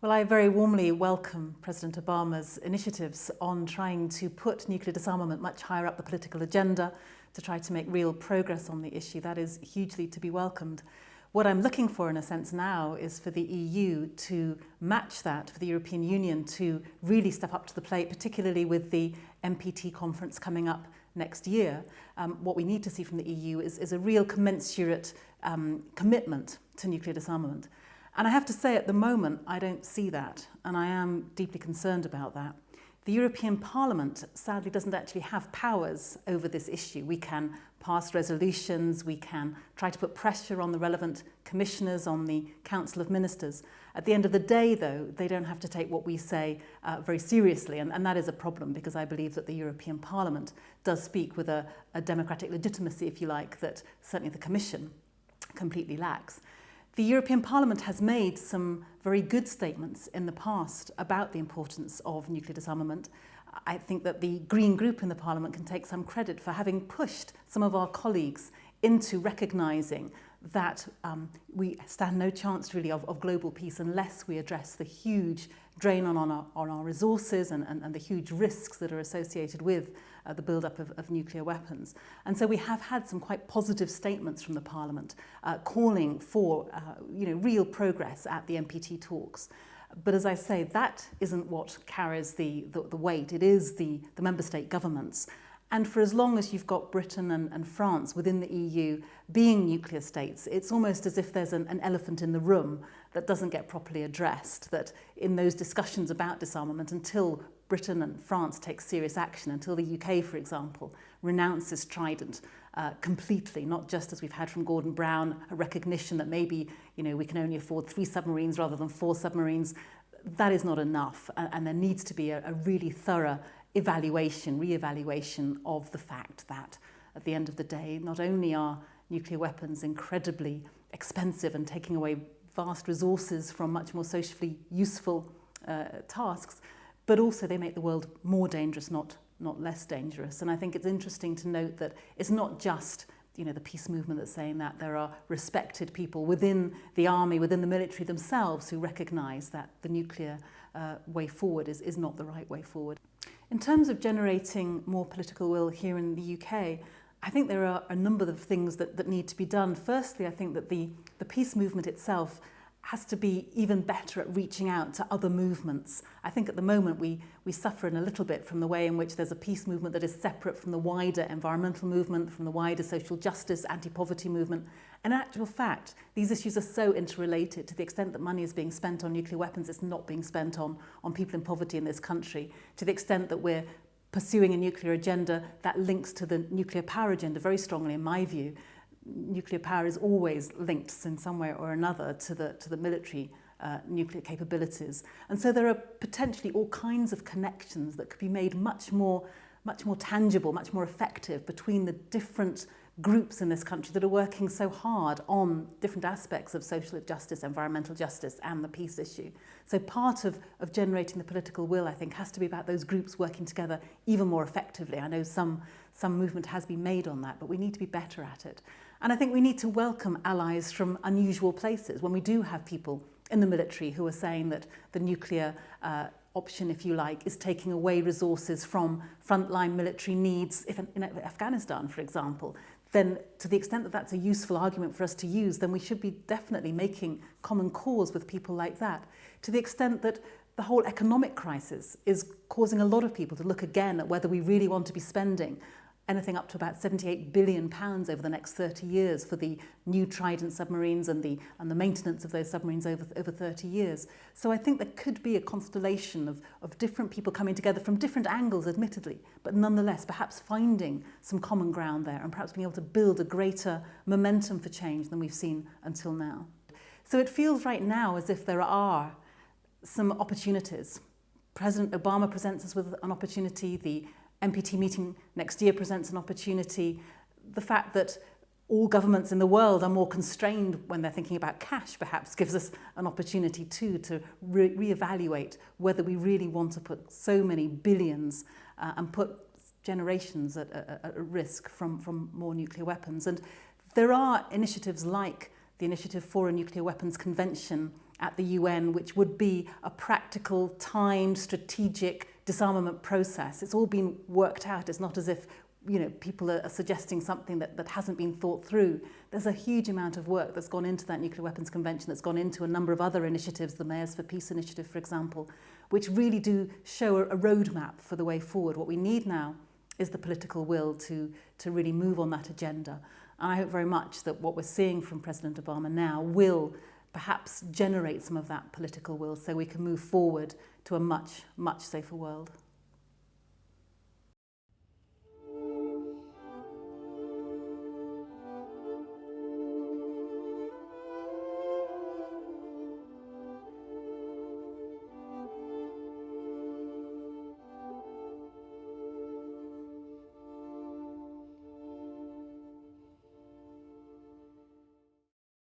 Well, I very warmly welcome President Obama's initiatives on trying to put nuclear disarmament much higher up the political agenda, to try to make real progress on the issue. That is hugely to be welcomed. What I'm looking for, in a sense, now is for the EU to match that, for the European Union to really step up to the plate, particularly with the NPT conference coming up next year. What we need to see from the EU is a real commensurate commitment to nuclear disarmament. And I have to say, at the moment, I don't see that, and I am deeply concerned about that. The European Parliament, sadly, doesn't actually have powers over this issue. We can pass resolutions, we can try to put pressure on the relevant commissioners, on the Council of Ministers. At the end of the day, though, they don't have to take what we say very seriously, and that is a problem, because I believe that the European Parliament does speak with a democratic legitimacy, if you like, that certainly the Commission completely lacks. The European Parliament has made some very good statements in the past about the importance of nuclear disarmament. I think that the Green Group in the Parliament can take some credit for having pushed some of our colleagues into recognising that we stand no chance really of global peace unless we address the huge drain on our resources and the huge risks that are associated with the build-up of nuclear weapons. And so we have had some quite positive statements from the Parliament calling for real progress at the NPT talks. But as I say, that isn't what carries the weight. It is the member state governments. And for as long as you've got Britain and France within the EU being nuclear states, it's almost as if there's an elephant in the room that doesn't get properly addressed, that in those discussions about disarmament, until Britain and France take serious action, until the UK, for example, renounces Trident completely, not just as we've had from Gordon Brown, a recognition that maybe we can only afford 3 submarines rather than 4 submarines, that is not enough, and there needs to be a really thorough re-evaluation of the fact that at the end of the day, not only are nuclear weapons incredibly expensive and taking away vast resources from much more socially useful tasks, but also they make the world more dangerous, not less dangerous. And I think it's interesting to note that it's not just the peace movement that's saying that. There are respected people within the army, within the military themselves, who recognise that the nuclear way forward is not the right way forward. In terms of generating more political will here in the UK, I think there are a number of things that need to be done. Firstly, I think that the peace movement itself has to be even better at reaching out to other movements. I think at the moment we suffer in a little bit from the way in which there's a peace movement that is separate from the wider environmental movement, from the wider social justice, anti-poverty movement. And in actual fact, these issues are so interrelated. To the extent that money is being spent on nuclear weapons, it's not being spent on people in poverty in this country. To the extent that we're pursuing a nuclear agenda that links to the nuclear power agenda very strongly, in my view, nuclear power is always linked in some way or another to the military nuclear capabilities. And so there are potentially all kinds of connections that could be made much more tangible, much more effective between the different groups in this country that are working so hard on different aspects of social justice, environmental justice, and the peace issue. So part of generating the political will, I think, has to be about those groups working together even more effectively. I know some movement has been made on that, but we need to be better at it. And I think we need to welcome allies from unusual places. When we do have people in the military who are saying that the nuclear option, if you like, is taking away resources from frontline military needs, if in Afghanistan, for example, then to the extent that that's a useful argument for us to use, then we should be definitely making common cause with people like that. To the extent that the whole economic crisis is causing a lot of people to look again at whether we really want to be spending anything up to about £78 billion over the next 30 years for the new Trident submarines and the maintenance of those submarines over 30 years. So I think there could be a constellation of different people coming together from different angles, admittedly, but nonetheless perhaps finding some common ground there and perhaps being able to build a greater momentum for change than we've seen until now. So it feels right now as if there are some opportunities. President Obama presents us with an opportunity. The NPT meeting next year presents an opportunity. The fact that all governments in the world are more constrained when they're thinking about cash perhaps gives us an opportunity too to reevaluate whether we really want to put so many billions and put generations at risk from more nuclear weapons. And there are initiatives like the Initiative for a Nuclear Weapons Convention at the UN, which would be a practical, timed, strategic disarmament process. It's all been worked out. It's not as if people are suggesting something that hasn't been thought through. There's a huge amount of work that's gone into that Nuclear Weapons Convention, that's gone into a number of other initiatives, the Mayors for Peace initiative, for example, which really do show a roadmap for the way forward. What we need now is the political will to really move on that agenda. And I hope very much that what we're seeing from President Obama now will perhaps generate some of that political will so we can move forward to a much, much safer world.